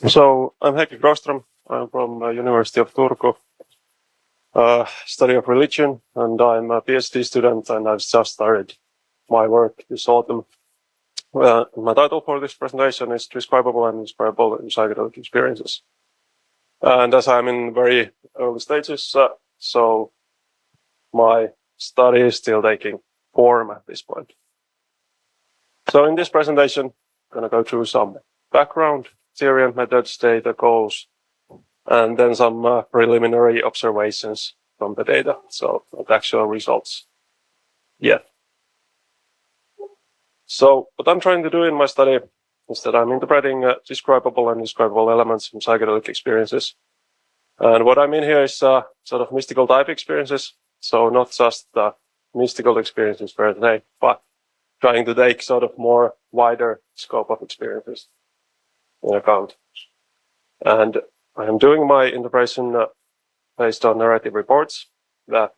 So I'm Heikki Kråkström. I'm from University of Turku, study of religion, and I'm a PhD student, and I've just started my work this autumn. My title for this presentation is Describable and Indescribable in Psychedelic Experiences. And as I'm in very early stages, so my study is still taking form at this point. So in this presentation, I'm going to go through some background, theory and methods, data, goals, and then some preliminary observations from the data, so not actual results yet. So what I'm trying to do in my study is that I'm interpreting describable and indescribable elements from psychedelic experiences. And what I mean here is sort of mystical type experiences, so not just mystical experiences per se, but trying to take sort of more wider scope of experiences in account. And I am doing my interpretation based on narrative reports that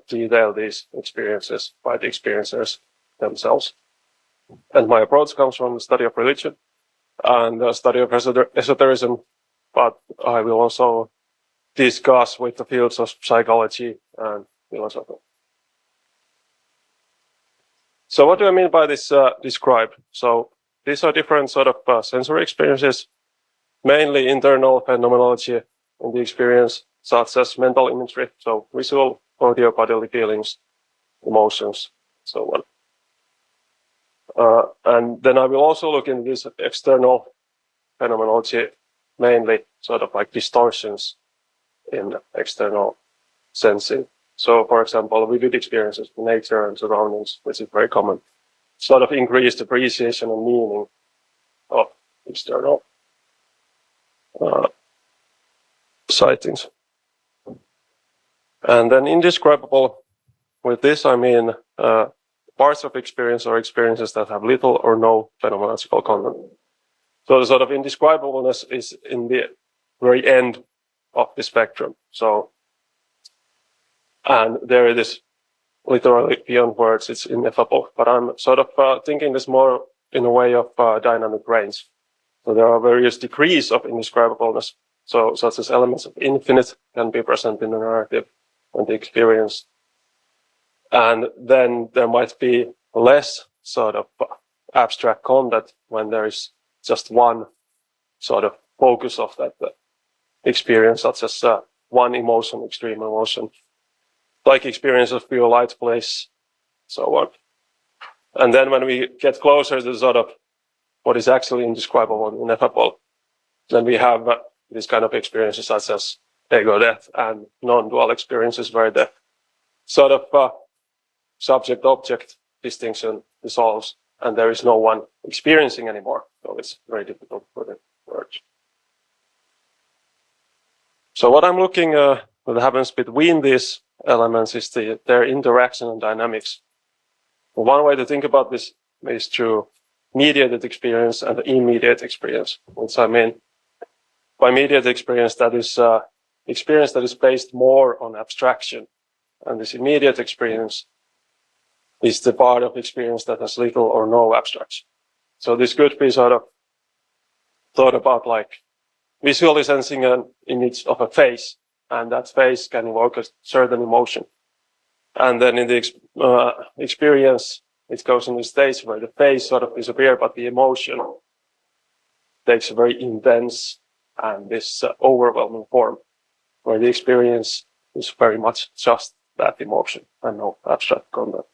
detail these experiences by the experiencers themselves. And my approach comes from the study of religion and the study of esotericism, but I will also discuss with the fields of psychology and philosophy. So what do I mean by this describe? So these are different sort of sensory experiences, mainly internal phenomenology in the experience, such as mental imagery, so visual, audio, bodily feelings, emotions, so on. And then I will also look into this external phenomenology, mainly sort of like distortions in external sensing. So, for example, vivid experiences in nature and surroundings, which is very common, sort of increased appreciation and meaning of external sightings. And then indescribable, with this I mean parts of experience or experiences that have little or no phenomenological content. So the sort of indescribableness is in the very end of the spectrum. So, and there it is literally beyond words, it's ineffable. But I'm sort of thinking this more in a way of dynamic range. So there are various degrees of indescribableness. So such as elements of infinite can be present in the narrative and the experience. And then there might be less sort of abstract content when there is just one sort of focus of that experience, such as one emotion, extreme emotion, like experience of pure light, place, so on. And then when we get closer to sort of what is actually indescribable and ineffable, then we have these kind of experiences such as ego death and non-dual experiences where the sort of subject-object distinction dissolves and there is no one experiencing anymore. So it's very difficult for the words. So what I'm looking what happens between these elements is their interaction and dynamics. One way to think about this is through mediated experience and immediate experience, which I mean by mediated experience, that is experience that is based more on abstraction. And this immediate experience is the part of experience that has little or no abstraction. So this could be sort of thought about like visually sensing an image of a face, and that face can evoke a certain emotion. And then in the experience, it goes in the stage where the face sort of disappears, but the emotion takes a very intense and this overwhelming form, where the experience is very much just that emotion and no abstract content.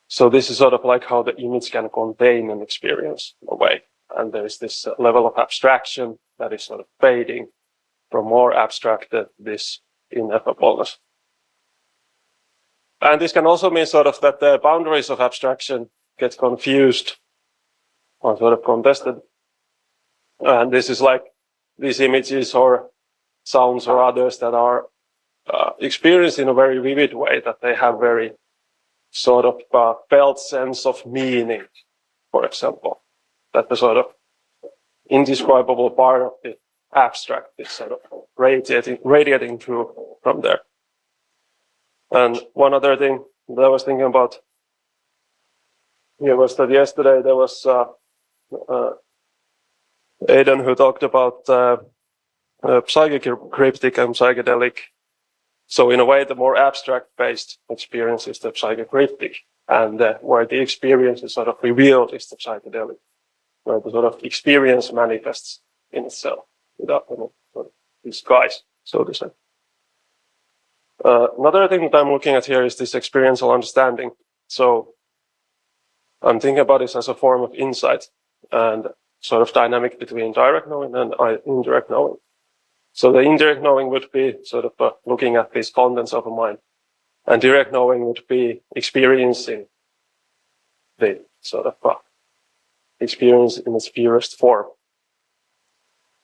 So this is sort of like how the image can contain an experience in a way. And there is this level of abstraction that is sort of fading from more abstract to this ineffableness. And this can also mean sort of that the boundaries of abstraction get confused or sort of contested. And this is like these images or sounds or others that are experienced in a very vivid way, that they have very sort of felt sense of meaning, for example, that the sort of indescribable part of the abstract is sort of radiating through from there. And one other thing that I was thinking about here was that yesterday there was Aidan, who talked about psychocryptic and psychedelic. So in a way, the more abstract-based experience is the psychocryptic, and where the experience is sort of revealed is the psychedelic, where the sort of experience manifests in itself without any sort of disguise, so to say. Another thing that I'm looking at here is this experiential understanding. So I'm thinking about this as a form of insight and sort of dynamic between direct knowing and indirect knowing. So the indirect knowing would be sort of looking at these contents of a mind, and direct knowing would be experiencing the sort of experience in its purest form.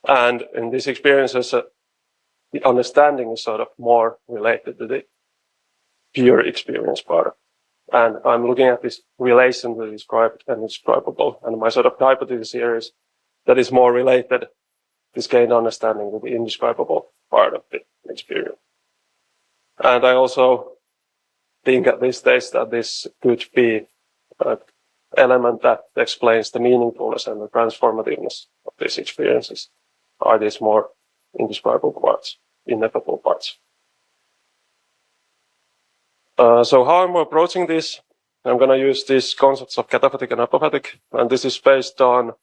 And in these experiences, the understanding is sort of more related to the pure experience part. And I'm looking at this relation with described and describable. And my sort of hypothesis here is that is more related, this gained understanding, with the indescribable part of the experience. And I also think at this stage that this could be an element that explains the meaningfulness and the transformativeness of these experiences, are these more indescribable parts, ineffable parts. So how I'm approaching this, I'm going to use these concepts of cataphatic and apophatic, and this is based on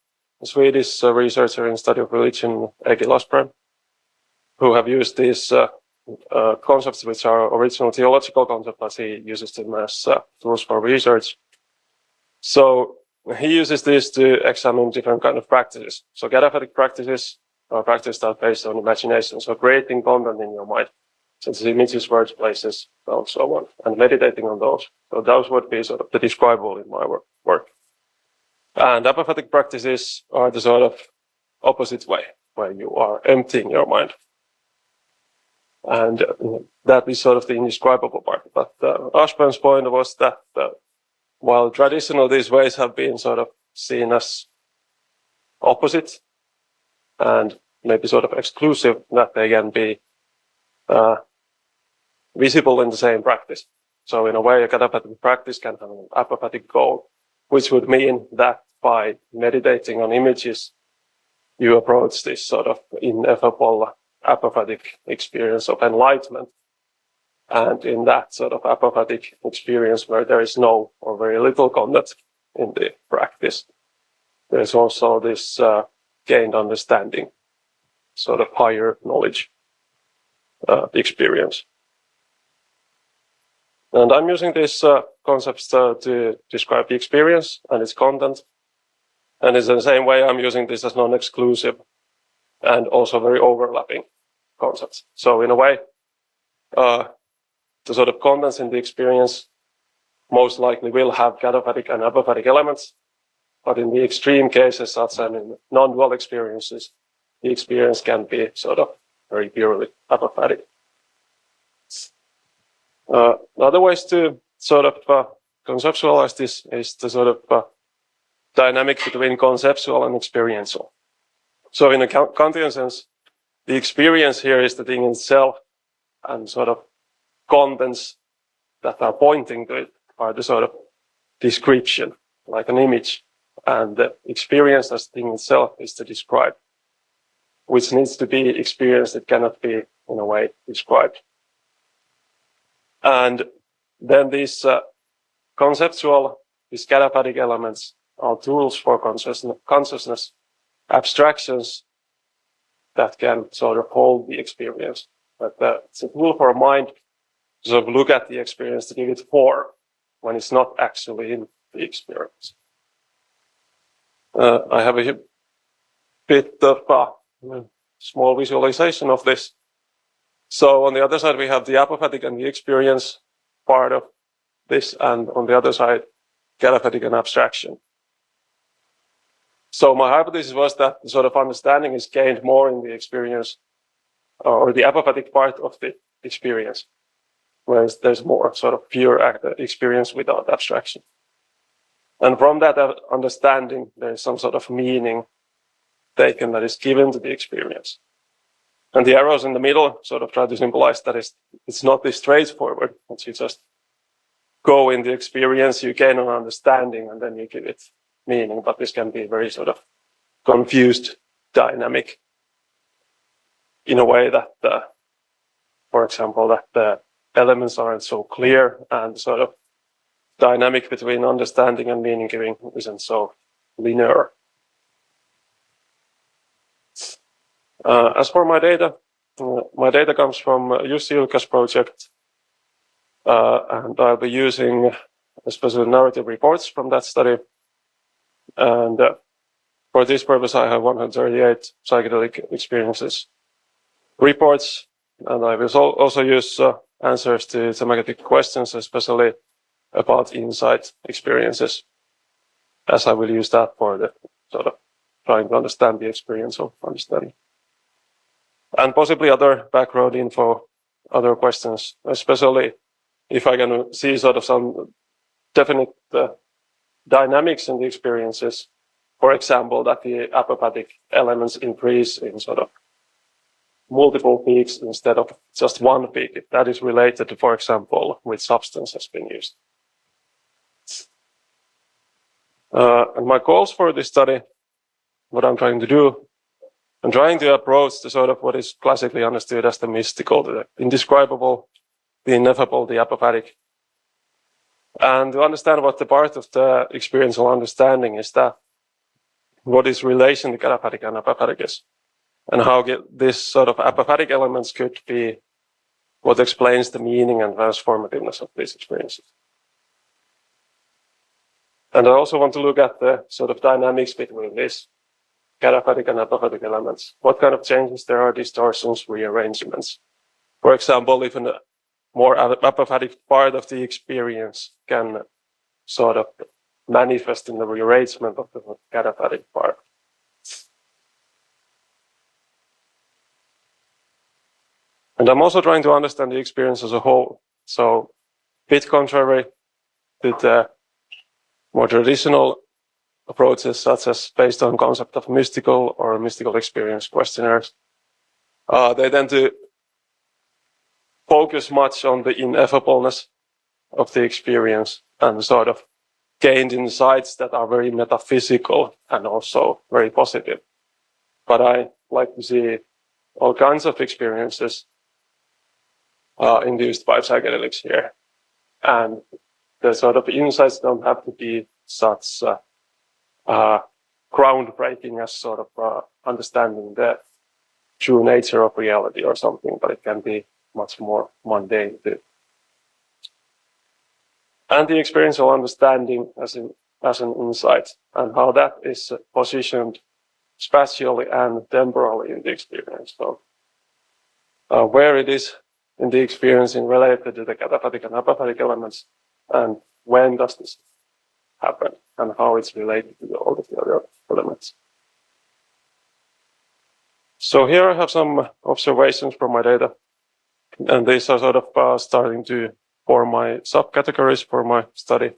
a Swedish researcher in study of religion, Heikki Kråkström, who have used these concepts, which are original theological concepts, but he uses them as tools for research. So he uses this to examine different kind of practices. So cataphatic practices are practices that are based on imagination, so creating content in your mind, such as images, words, places, and so on, and meditating on those. So those would be sort of the describable in my work. And apophatic practices are the sort of opposite way, where you are emptying your mind. And that is sort of the indescribable part. But Ashburn's point was that while traditional these ways have been sort of seen as opposite and maybe sort of exclusive, that they can be visible in the same practice. So in a way, a cataphatic practice can have an apophatic goal, which would mean that by meditating on images, you approach this sort of ineffable apophatic experience of enlightenment. And in that sort of apophatic experience where there is no or very little content in the practice, there's also this gained understanding, sort of higher knowledge experience. And I'm using these concepts to describe the experience and its content. And it's in the same way I'm using this as non-exclusive and also very overlapping concepts. So in a way, the sort of contents in the experience most likely will have cataphatic and apophatic elements. But in the extreme cases, such as in non-dual experiences, the experience can be sort of very purely apophatic. Other ways to sort of conceptualize this is the sort of dynamic between conceptual and experiential. So in a Kantian sense, the experience here is the thing itself, and sort of contents that are pointing to it are the sort of description, like an image. And the experience as the thing itself is to describe, which needs to be experienced. It cannot be, in a way, described. And then these conceptual, these cataphatic elements are tools for consciousness, abstractions that can sort of hold the experience. But it's a tool for a mind to sort of look at the experience, to give it form when it's not actually in the experience. I have a bit of small visualization of this. So on the other side, we have the apophatic and the experience part of this, and on the other side, cataphatic and abstraction. So my hypothesis was that the sort of understanding is gained more in the experience, or the apophatic part of the experience, whereas there's more sort of pure experience without abstraction. And from that understanding, there is some sort of meaning taken that is given to the experience. And the arrows in the middle sort of try to symbolize that it's not this straightforward. Once you just go in the experience, you gain an understanding, and then you give it meaning, but this can be very sort of confused dynamic in a way that, for example, that the elements aren't so clear and sort of dynamic between understanding and meaning giving isn't so linear. As for my data comes from Jussi Ilkka's project, and I'll be using especially narrative reports from that study. And for this purpose, I have 138 psychedelic experiences reports, and I will also use answers to thematic questions, especially about insight experiences, as I will use that for the sort of trying to understand the experience of understanding. And possibly other background info, other questions, especially if I can see sort of some definite dynamics in the experiences. For example, that the apophatic elements increase in sort of multiple peaks instead of just one peak, if that is related to, for example, which substance has been used. And my goals for this study, what I'm trying to do, I'm trying to approach the sort of what is classically understood as the mystical, the indescribable, the ineffable, the apophatic. And to understand what the part of the experiential understanding is that, what is relation to cataphatic and apophatic is, and how this sort of apophatic elements could be what explains the meaning and transformativeness of these experiences. And I also want to look at the sort of dynamics between these cataphatic and apophatic elements. What kind of changes there are, distortions, rearrangements. For example, if a more apophatic part of the experience can sort of manifest in the rearrangement of the cataphatic part. And I'm also trying to understand the experience as a whole. So, a bit contrary to the more traditional approaches, such as based on concept of mystical or mystical experience questionnaires, they tend to focus much on the ineffableness of the experience and sort of gained insights that are very metaphysical and also very positive. But I like to see all kinds of experiences induced by psychedelics here. And the sort of insights don't have to be such groundbreaking as sort of understanding the true nature of reality or something, but it can be much more mundane too. And the experiential understanding as an insight, and how that is positioned spatially and temporally in the experience. So where it is in the experience in related to the cataphatic and apophatic elements, and when does this happen, and how it's related to all of the other elements. So here I have some observations from my data, and these are sort of starting to form my subcategories for my study.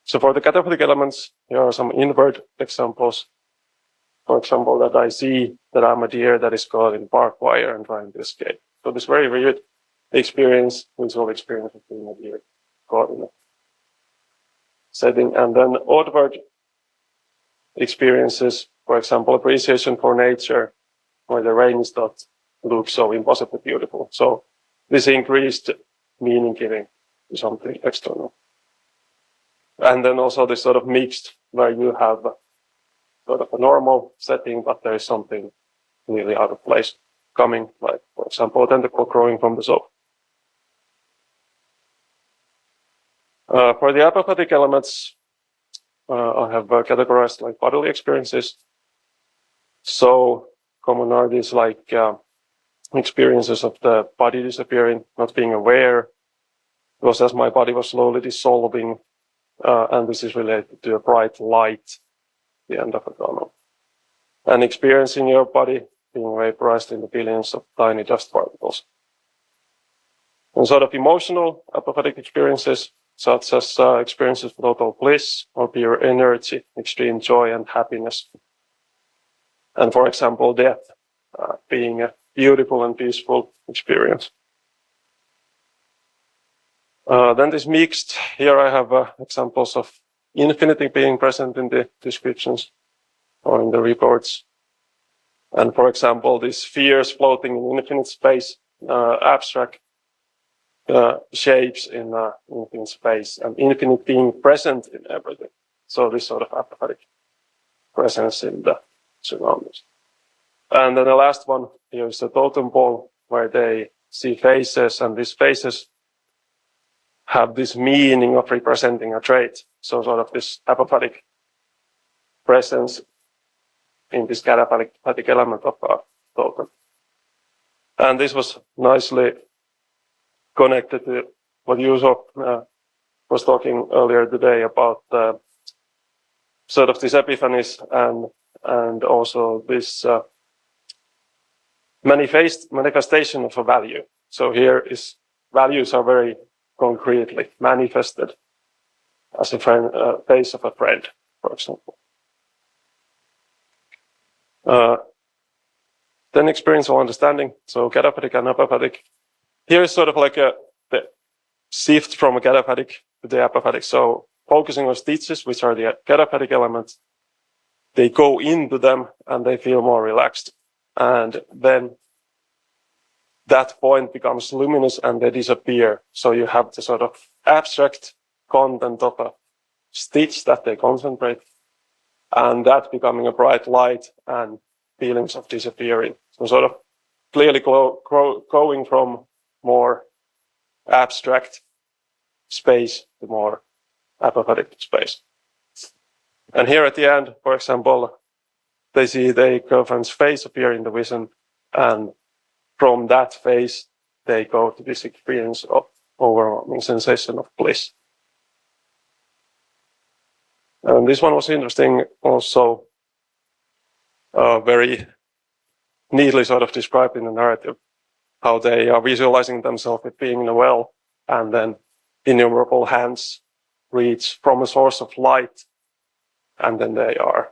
So for the cataphatic elements, here are some invert examples. For example, that I see that I'm a deer that is caught in barbed wire and trying to escape. So this very weird experience, visual experience of being a deer caught in a setting. And then oddward experiences, for example, appreciation for nature, where the rain does not look so impossibly beautiful. So this increased meaning giving to something external. And then also this sort of mixed, where you have sort of a normal setting, but there is something really out of place coming, like, for example, a tentacle growing from the soap. For the apophatic elements, I have categorized like bodily experiences. So common are these like experiences of the body disappearing, not being aware, because as my body was slowly dissolving, and this is related to a bright light at the end of a tunnel. And experiencing your body being vaporized into billions of tiny dust particles. And sort of emotional apophatic experiences, such as experiences of total bliss or pure energy, extreme joy and happiness. And for example, death being a beautiful and peaceful experience. Then this mixed, here I have examples of infinity being present in the descriptions or in the reports. And for example, these spheres floating in infinite space, abstract shapes in infinite space, and infinite being present in everything. So this sort of apophatic presence in the surroundings. And then the last one here is the totem pole, where they see faces, and these faces have this meaning of representing a trait. So sort of this apophatic presence in this cataphatic element of a token. And this was nicely connected to what Juuso was talking earlier today about sort of these epiphanies and also this manifestation of a value. So here is values are very concretely manifested as a friend, face of a friend, for example. Then experiential understanding, so cataphatic and apophatic. Here is sort of like the shift from a cataphatic to the apophatic. So focusing on stitches, which are the cataphatic elements, they go into them and they feel more relaxed. And then that point becomes luminous and they disappear. So you have the sort of abstract content of a stitch that they concentrate, and that becoming a bright light and feelings of disappearing. So sort of clearly going from more abstract space to more apophatic space. And here at the end, for example, they see their girlfriend's face appear in the vision, and from that face, they go to this experience of overwhelming sensation of bliss. And this one was interesting, also very neatly sort of described in the narrative, how they are visualizing themselves with being in a well, and then innumerable hands reach from a source of light, and then they are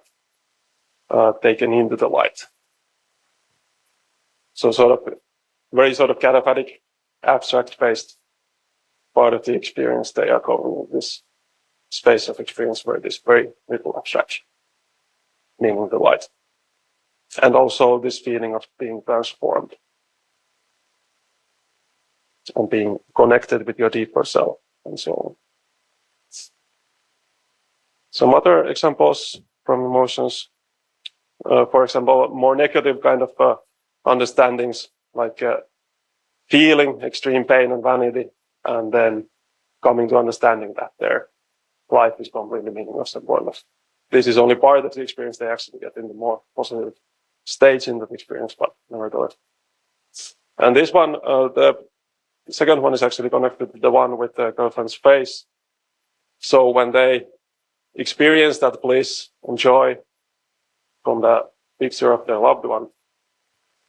taken into the light. So sort of very sort of cataphatic, abstract-based part of the experience. They are going in this space of experience where there's very little abstraction, meaning the light. And also this feeling of being transformed and being connected with your deeper self and so on. Some other examples from emotions, for example, more negative kind of understandings, like feeling extreme pain and vanity, and then coming to understanding that their life is completely meaningless and pointless. This is only part of the experience. They actually get in the more positive stage in the experience, but nevertheless. And this one, the second one is actually connected to the one with the girlfriend's face. So when they experience that bliss and joy from the picture of their loved one,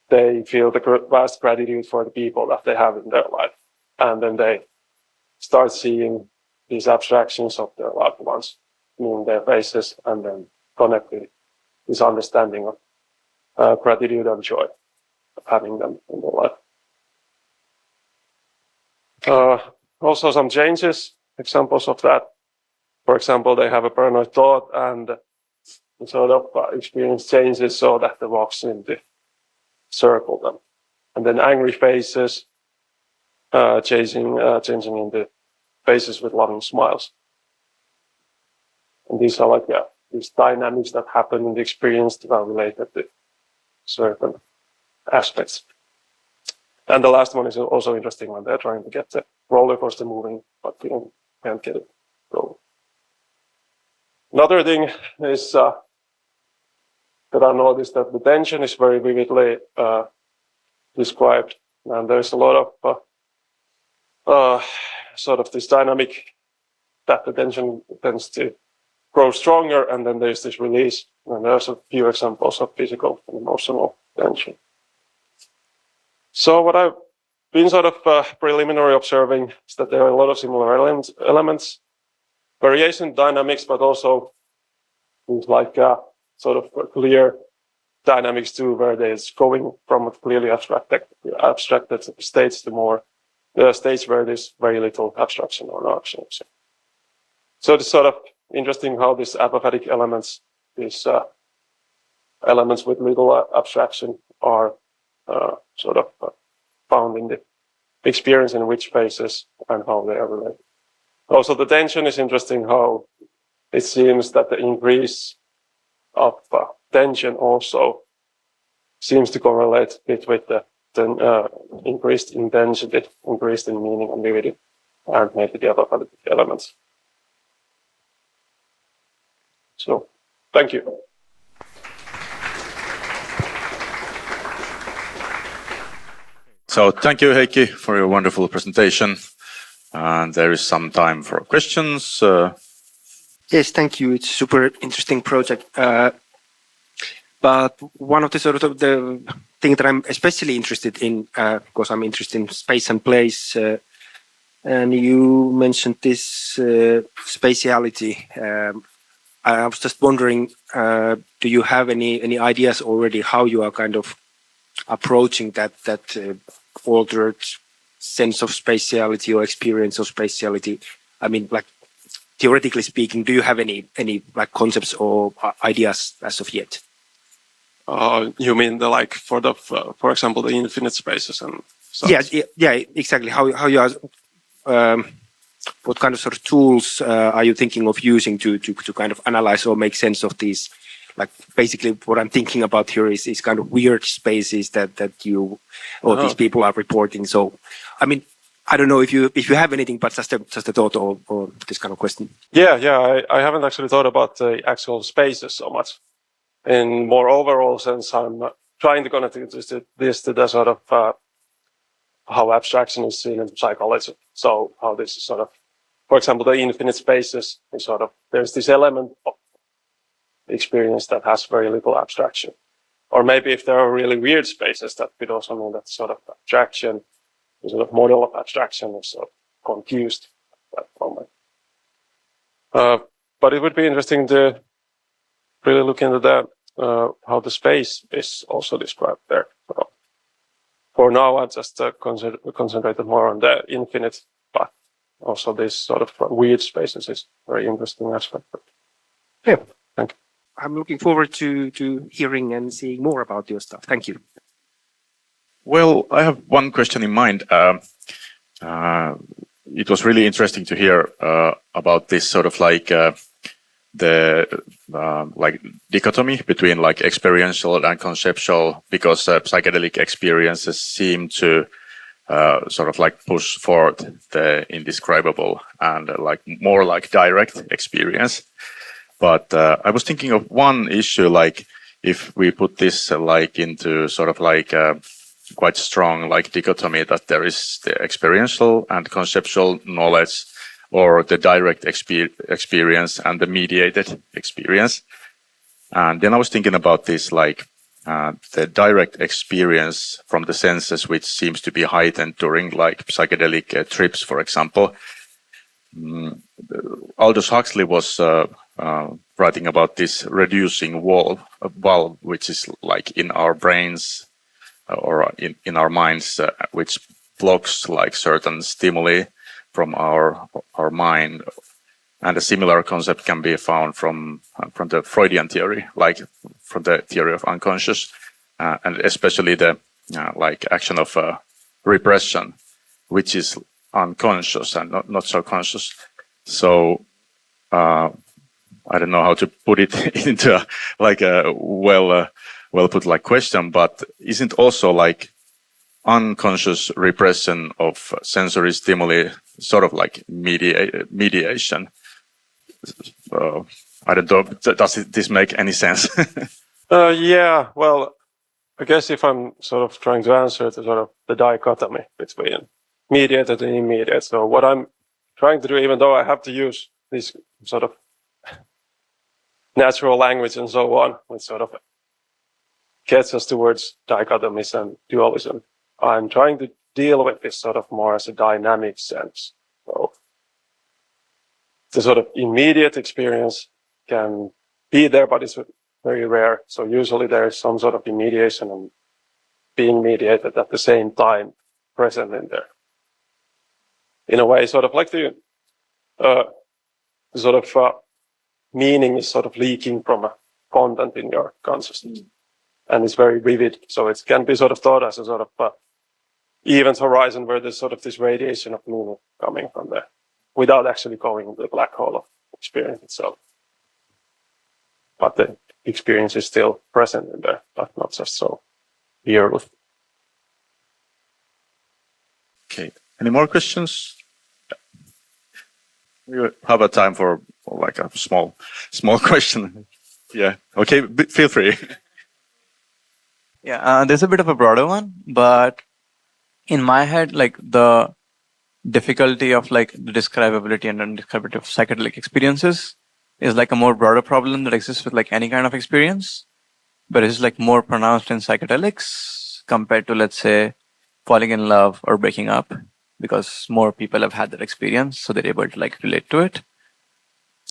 they feel the vast gratitude for the people that they have in their life. And then they start seeing these abstractions of their loved ones, meaning their faces, and then connect with this understanding of gratitude and joy of having them in their life. Also some changes, examples of that. For example, they have a paranoid thought and sort of experience changes so that the rocks in the circle them. And then angry faces, changing into faces with loving smiles. And these are like, these dynamics that happen in the experience that are related to certain aspects. And the last one is also interesting when they're trying to get the roller coaster moving, but can't get it rolling. Another thing is that I noticed that the tension is very vividly described, and there's a lot of sort of this dynamic that the tension tends to grow stronger, and then there's this release, and there's a few examples of physical and emotional tension. So what I've been sort of preliminary observing is that there are a lot of similar elements, variation dynamics, but also things like sort of clear dynamics too, where there's going from a clearly abstracted states to more states where there's very little abstraction or no abstraction. So this sort of interesting how these apophatic elements, these elements with little abstraction, are found in the experience in which phases and how they are related. Also, the tension is interesting, how it seems that the increase of tension also seems to correlate a bit with the increased intensity, increased in meaning and vividity, and maybe the other elements. So, thank you. So, thank you, Heikki, for your wonderful presentation. And there is some time for questions. Yes, thank you. It's a super interesting project. But one of the sort of the thing that I'm especially interested in, because I'm interested in space and place, and you mentioned this spatiality. I was just wondering, do you have any ideas already how you are kind of approaching that altered sense of spatiality or experience of spatiality? I mean, like, theoretically speaking, do you have any like concepts or ideas as of yet? You mean for example, the infinite spaces and such? Yeah, exactly. How you are, what kind of sort of tools are you thinking of using to kind of analyze or make sense of these? Like, basically, what I'm thinking about here is kind of weird spaces that you or these people are reporting. So, I mean, I don't know if you have anything, but just a thought or this kind of question. Yeah. I haven't actually thought about the actual spaces so much. In more overall sense, I'm trying to connect this to the sort of how abstraction is seen in psychology. So how this is sort of, for example, the infinite spaces is sort of, there's this element of experience that has very little abstraction. Or maybe if there are really weird spaces, that could also mean that sort of abstraction, the sort of model of abstraction is sort of confused at that moment. But it would be interesting to really look into that, how the space is also described there. So for now, I just concentrated more on the infinite, but also this sort of weird spaces is very interesting aspect. Yeah, thank you. I'm looking forward to hearing and seeing more about your stuff. Thank you. Well, I have one question in mind. It was really interesting to hear about this sort of like the like dichotomy between like experiential and conceptual, because psychedelic experiences seem to sort of like push forward the indescribable and like more like direct experience. But I was thinking of one issue, like if we put this like into sort of like quite strong like dichotomy, that there is the experiential and conceptual knowledge, or the direct experience and the mediated experience. And then I was thinking about this, like the direct experience from the senses, which seems to be heightened during like psychedelic trips, for example. Aldous Huxley was writing about this reducing wall, which is like in our brains or in our minds, which blocks like certain stimuli from our mind. And a similar concept can be found from the Freudian theory, like from the theory of unconscious, and especially the like action of repression, which is unconscious and not so conscious. So I don't know how to put it into like a well put like question, but isn't also like unconscious repression of sensory stimuli sort of like mediation? I don't know. Does this make any sense? Yeah, well, I guess if I'm sort of trying to answer to sort of the dichotomy between mediated and immediate. So what I'm trying to do, even though I have to use this sort of natural language and so on, which sort of gets us towards dichotomies and dualism, I'm trying to deal with this sort of more as a dynamic sense. So the sort of immediate experience can be there, but it's very rare. So usually there is some sort of immediation and being mediated at the same time present in there. In a way, sort of like the sort of meaning is sort of leaking from a content in your consciousness. And it's very vivid. So it can be sort of thought as a sort of event horizon where there's sort of this radiation of meaning coming from there without actually going into the black hole of experience itself. But the experience is still present in there, but not just so purely. Okay. Any more questions? We have a time for like a small question. Yeah. Okay. Feel free. Yeah, there's a bit of a broader one, but in my head, like the difficulty of like the describability and undescribability of psychedelic experiences is like a more broader problem that exists with like any kind of experience, but it's like more pronounced in psychedelics compared to, let's say, falling in love or breaking up, because more people have had that experience, so they're able to like relate to it.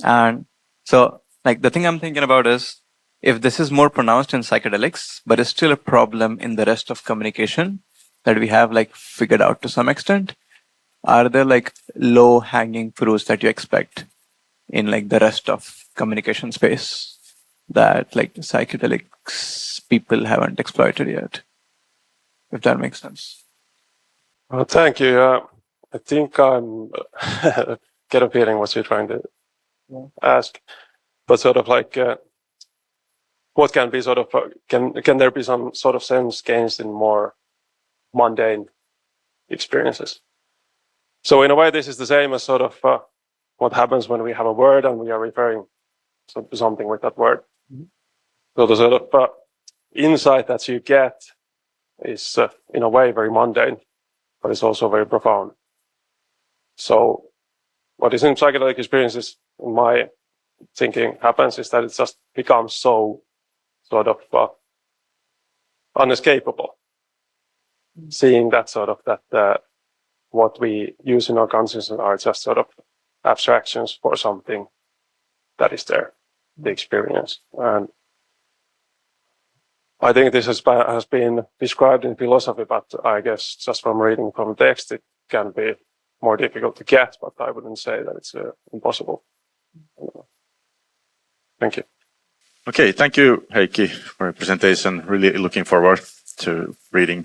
And so like the thing I'm thinking about is, if this is more pronounced in psychedelics, but it's still a problem in the rest of communication that we have like figured out to some extent, are there like low hanging fruits that you expect in like the rest of communication space that like psychedelics people haven't exploited yet? If that makes sense. Well, thank you. I think I'm get a feeling what you're trying to ask, but sort of like what can be sort of can there be some sort of sense gains in more mundane experiences? So in a way, this is the same as sort of what happens when we have a word and we are referring to something with that word. So the sort of insight that you get is in a way very mundane, but it's also very profound. So what is in psychedelic experiences, in my thinking, happens is that it just becomes so sort of unescapable. Seeing that sort of that what we use in our consciousness are just sort of abstractions for something that is there, the experience. And I think this has been described in philosophy, but I guess just from reading from text, it can be more difficult to get, but I wouldn't say that it's impossible. Thank you. Okay. Thank you, Heikki, for your presentation. Really looking forward to reading.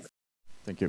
Thank you.